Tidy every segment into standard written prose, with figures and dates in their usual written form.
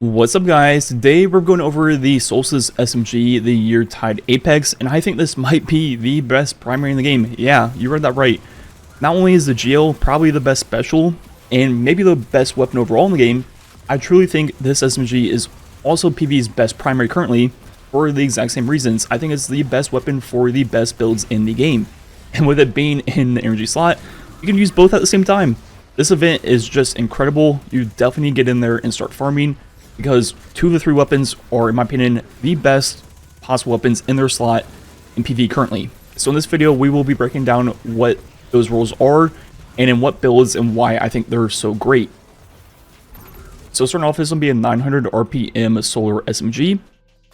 What's up, guys? Today we're going over the Solstice SMG, the Year Tide Apex, and I think this might be the best primary in the game. Yeah, you read that right. Not only is the GL probably the best special, and maybe the best weapon overall in the game, I truly think this SMG is also PvE's best primary currently for the exact same reasons. I think it's the best weapon for the best builds in the game. And with it being in the energy slot, you can use both at the same time. This event is just incredible. You definitely need to get in there and start farming, because 2 of the 3 weapons are, in my opinion, the best possible weapons in their slot in PvE currently. So in this video, we will be breaking down what those roles are, and in what builds, and why I think they're so great. So starting off, this will be a 900 RPM solar SMG,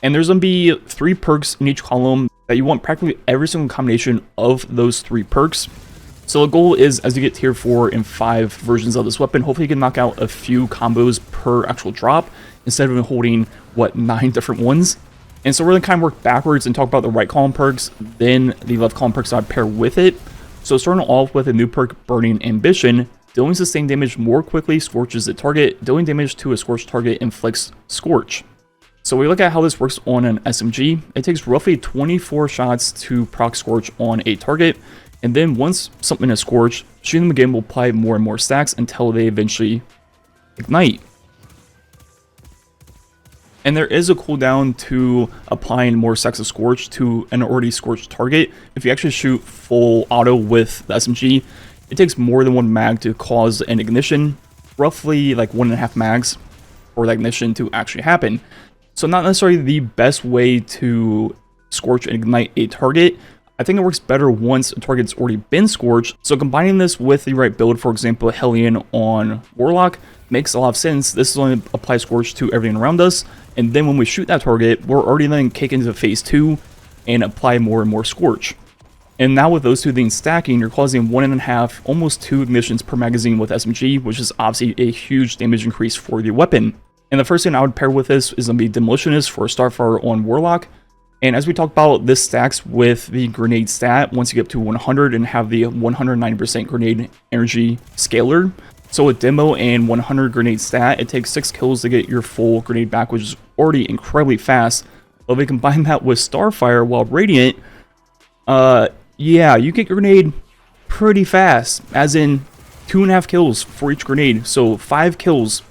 and there's going to be 3 perks in each column that you want practically every single combination of those 3 perks. So the goal is, as you get tier 4 and 5 versions of this weapon, hopefully you can knock out a few combos per actual drop, instead of holding, what, 9 different ones. And so we're going to kind of work backwards and talk about the right column perks, then the left column perks I'd pair with it. So starting off with a new perk, Burning Ambition, dealing sustained damage more quickly scorches the target, dealing damage to a scorched target inflicts Scorch. So we look at how this works on an SMG. It takes roughly 24 shots to proc Scorch on a target, and then once something is scorched, shooting them again will apply more and more stacks until they eventually ignite. And there is a cooldown to applying more stacks of Scorch to an already scorched target. If you actually shoot full auto with the SMG, it takes more than 1 mag to cause an ignition, roughly like 1.5 mags for the ignition to actually happen. So not necessarily the best way to scorch and ignite a target. I think it works better once a target's already been scorched. So combining this with the right build, for example, Hellion on Warlock, makes a lot of sense. This is only apply Scorch to everything around us, and then when we shoot that target, we're already then kick into phase 2 and apply more and more Scorch. And now with those 2 things stacking, you're causing 1.5, almost 2 ignitions per magazine with SMG, which is obviously a huge damage increase for the weapon. And the first thing I would pair with this is going to be Demolitionist for Starfire on Warlock. And as we talked about, this stacks with the grenade stat once you get up to 100 and have the 190% grenade energy scaler. So with Demo and 100 grenade stat, it takes 6 kills to get your full grenade back, which is already incredibly fast. But if we combine that with Starfire while Radiant, yeah, you get your grenade pretty fast, as in 2.5 kills for each grenade. So 5 kills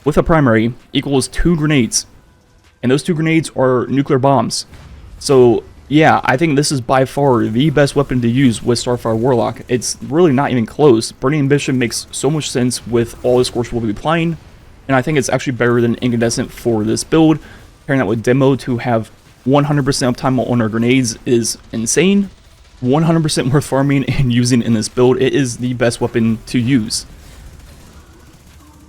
with a primary equals 2 grenades. And those 2 grenades are nuclear bombs. So yeah, I think this is by far the best weapon to use with Starfire Warlock. It's really not even close. Burning Ambition makes so much sense with all the Scorch we'll be applying, and I think it's actually better than Incandescent for this build. Pairing that with Demo to have 100% uptime on our grenades is insane. 100% worth farming and using in this build. It is the best weapon to use.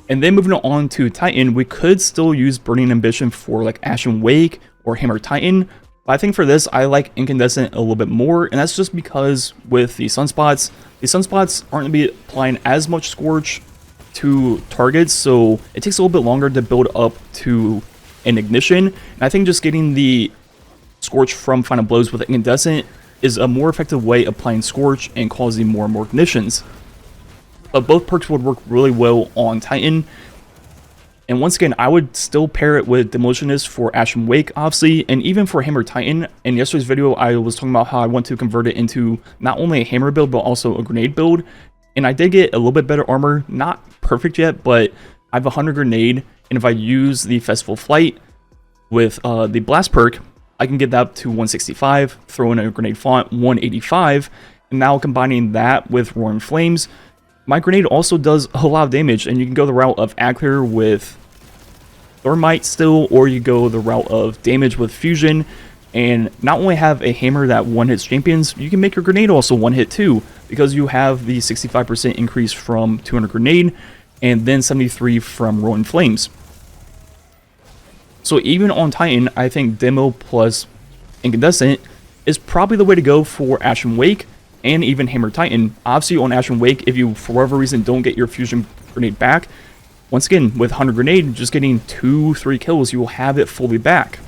And then moving on to Titan, we could still use Burning Ambition for like Ashen Wake or Hammer Titan. But I think for this, I like Incandescent a little bit more, and that's just because with the sunspots aren't going to be applying as much Scorch to targets, so it takes a little bit longer to build up to an ignition. And I think just getting the Scorch from Final Blows with Incandescent is a more effective way of applying Scorch and causing more and more ignitions. But both perks would work really well on Titan. And once again, I would still pair it with Demolitionist for Ashen Wake, obviously, and even for Hammer Titan. In yesterday's video, I was talking about how I want to convert it into not only a hammer build, but also a grenade build. And I did get a little bit better armor, not perfect yet, but I have 100 grenade, and if I use the Festival Flight with the Blast perk, I can get that up to 165, throw in a grenade font, 185, and now combining that with Roaring Flames, my grenade also does a lot of damage, and you can go the route of Ad-Clear with Thermite still, or you go the route of damage with Fusion, and not only have a hammer that one-hits champions, you can make your grenade also one-hit too, because you have the 65% increase from 200 grenade, and then 73 from Roaring Flames. So even on Titan, I think Demo plus Incandescent is probably the way to go for Ashen Wake, and even Hammer Titan. Obviously on Ashen Wake, if you for whatever reason don't get your Fusion grenade back, once again with 100 grenade, just getting 2-3 kills, you will have it fully back.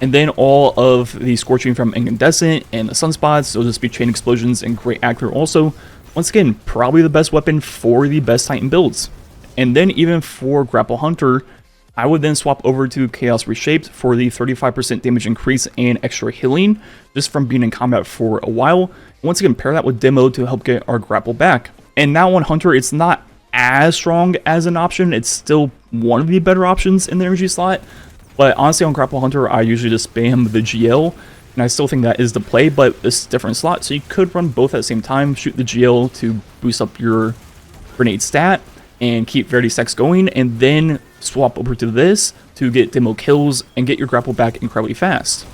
And then all of the Scorching from Incandescent and the Sunspots, they'll just be Chain Explosions and great Ad-Clear also. Once again, probably the best weapon for the best Titan builds. And then even for Grapple Hunter, I would then swap over to Chaos Reshaped for the 35% damage increase and extra healing, just from being in combat for a while. Once again, pair that with Demo to help get our grapple back. And now on Hunter, it's not as strong as an option. It's still one of the better options in the energy slot. But honestly, on Grapple Hunter, I usually just spam the GL. And I still think that is the play, but it's a different slot. So you could run both at the same time, shoot the GL to boost up your grenade stat and keep Verity stacks going, and then swap over to this to get demo kills and get your grapple back incredibly fast.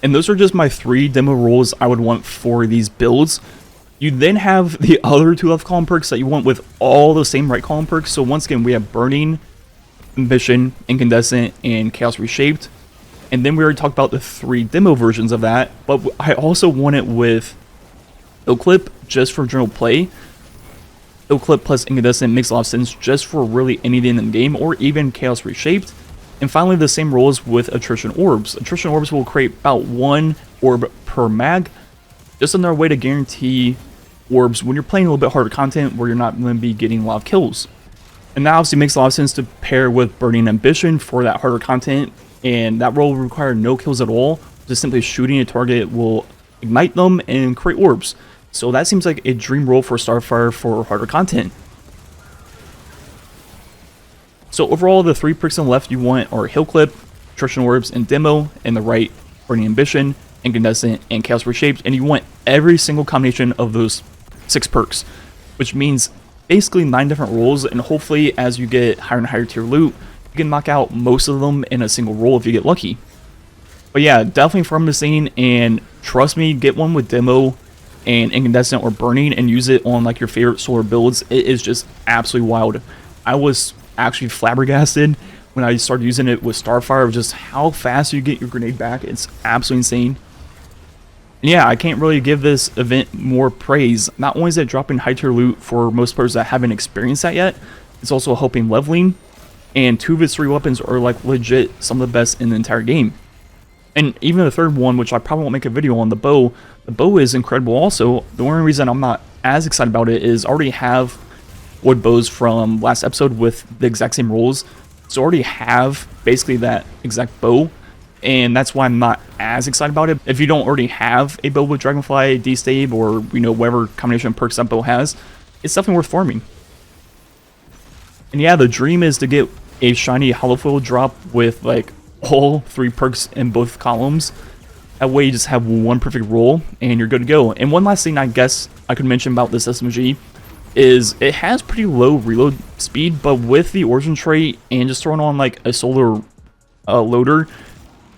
And those are just my 3 demo roles I would want for these builds. You then have the other 2 left column perks that you want with all the same right column perks. So once again, we have Burning, Ambition, Incandescent, and Chaos Reshaped. And then we already talked about the 3 demo versions of that, but I also want it with Clip just for general play. Clip plus Incandescent makes a lot of sense just for really anything in the game, or even Chaos Reshaped. And finally, the same rules with Attrition Orbs. Attrition Orbs will create about 1 orb per mag, just another way to guarantee orbs when you're playing a little bit harder content where you're not going to be getting a lot of kills. And that obviously makes a lot of sense to pair with Burning Ambition for that harder content, and that role will require no kills at all. Just simply shooting a target will ignite them and create orbs. So that seems like a dream role for Starfire for harder content. So overall, the 3 perks on the left you want are Heal Clip, Attrition Orbs, and Demo, and the right, Burning Ambition, Incandescent, and Chaos Reshaped, and you want every single combination of those 6 perks, which means basically 9 different roles, and hopefully as you get higher and higher tier loot, you can knock out most of them in a single roll if you get lucky. But yeah, definitely farm the scene, and trust me, get one with Demo and Incandescent or Burning and use it on like your favorite solar builds. It is just absolutely wild. I was actually flabbergasted when I started using it with Starfire of just how fast you get your grenade back. It's absolutely insane. And yeah, I can't really give this event more praise. Not only is it dropping high tier loot for most players that haven't experienced that yet, it's also helping leveling, and 2 of its 3 weapons are like legit some of the best in the entire game. And even the third one, which I probably won't make a video on, the bow is incredible also. The only reason I'm not as excited about it is I already have wood bows from last episode with the exact same rules. So I already have basically that exact bow, and that's why I'm not as excited about it. If you don't already have a bow with Dragonfly, D-Stave, or whatever combination of perks that bow has, it's definitely worth farming. And yeah, the dream is to get a shiny holofoil drop with like all 3 perks in both columns. That way you just have 1 perfect roll and you're good to go. And one last thing I guess I could mention about this SMG is it has pretty low reload speed, but with the origin trait and just throwing on like a solar loader,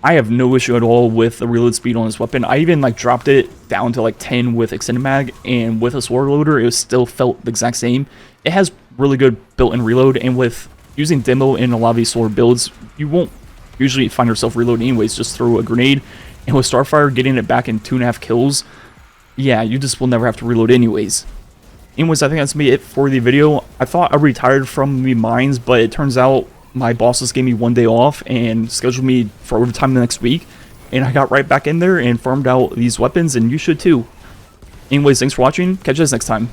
I have no issue at all with the reload speed on this weapon. I even like dropped it down to like 10 with extended mag, and with a solar loader it still felt the exact same. It has really good built-in reload, and with using Demo in a lot of these solar builds, you won't usually find yourself reloading anyways. Just throw a grenade, and with Starfire getting it back in 2.5 kills, yeah, you just will never have to reload anyways. Anyways, I think that's gonna be it for the video. I thought I retired from the mines, but it turns out my bosses gave me 1 day off and scheduled me for overtime the next week, and I got right back in there and farmed out these weapons, and you should too. Anyways, thanks for watching. Catch you guys next time.